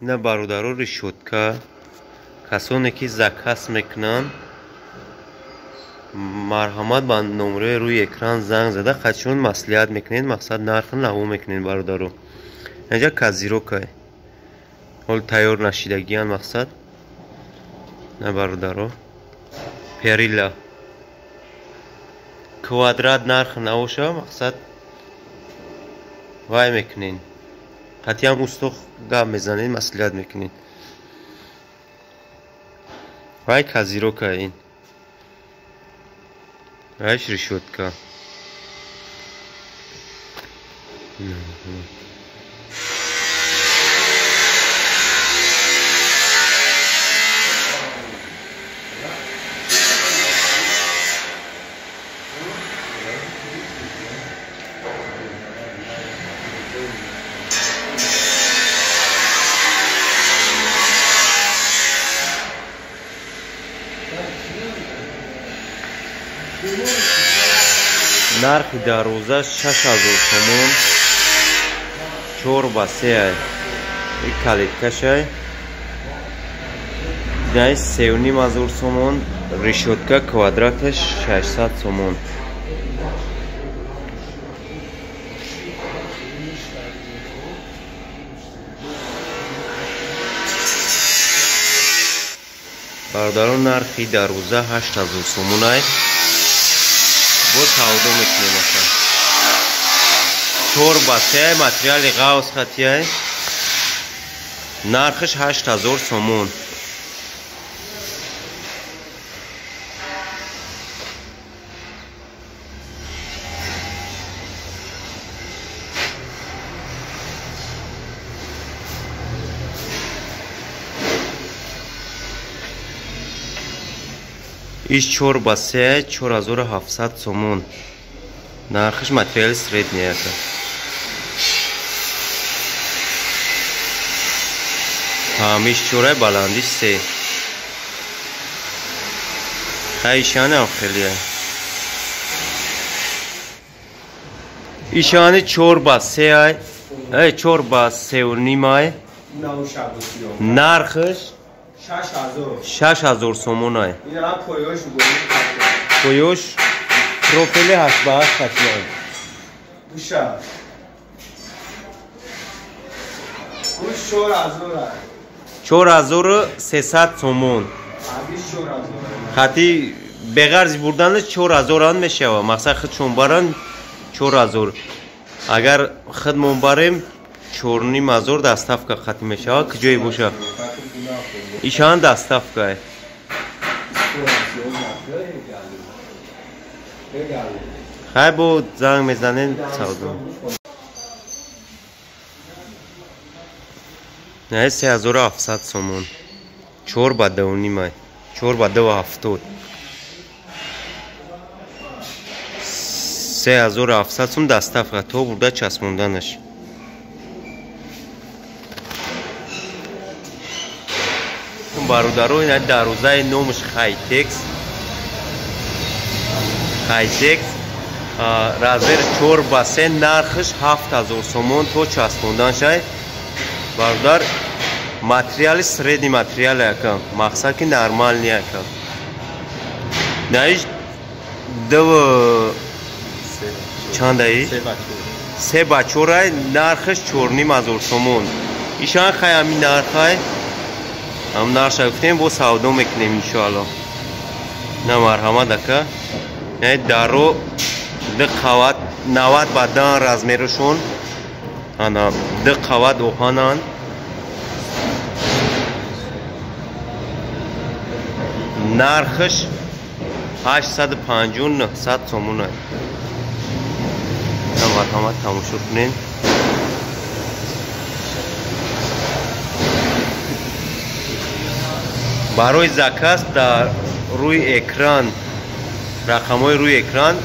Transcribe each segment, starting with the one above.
اینا برادرها رشوتکا کسانی که زکس میکنن مرحمت با نمره روی اکران زنگ زده خودشون مصلحت میکنین مقصد نرخ نهو میکنین برادرو. اینجا کازیروکای حال تیار نشیدگی هم مقصد نه برادرو. پیریلا کوادرات نرخ نهوشه مقصد وای میکنین حتی هم استخ گام میزنین مصلحت میکنین وای کازیروکای این وایش رشوتکا نرخی در روزه 6000 تومان 4 با 3 ای کلیدکش ای دای 3500 تومان رشوتکا کوادراتش 600 تومان برادران نرخی در روزه 8000 تومان ای bu savdo میکنیم مثلا 4 با 3 متریال غاز خطیه نرخش 8000 تومان ایش 4 با 3 4700 تومان نرخش متریال سردنیه که همیش 4 بلندیش 3 خیشانه هم خیلیه ایشانه 4 با 3 ای 4 با 3 و نیم ای نرخش 6000 تومان ای کویوش پروفیل 8 با 8 خطیه بوشا 4300 تومان خطی بغرض بردنش 4000 آن میشه مقصد خودشون برن 4000 اگر خودمون بریم 4500 دستافکا خطی میشه کجای باشه ایشان دستافکا خیلی بود زنگ میزنین سودو نه 3700 تومان 4 با 2 نیم 4 با 2 70 3700 تومان دستافکا تو برده چسبوندنش برادرو این در روزه نومش خایتکس رازر 4 با 3 نرخش 7000 تومان تو چسبوندن شای برادر ماتریال سردی ماتریال یکم مقصد که نرمال نیه که نایش دو چند ای؟ 3 با 4 نرخش 4500 تومان ایشان خیامی نرخای هم نرخ گفتیم با سودو میکنیم انشاءالله نه مرحمت دکه نه دارو ده قوات 90 بدن رزمیرشون انا ده قوات اوهانان نرخش 850 900 تومان نه مرحمت تماشا کنین برای زکست در روی اکران رقمای روی اکران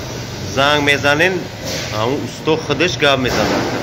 زنگ میزنین همون استو خودش گام میزنن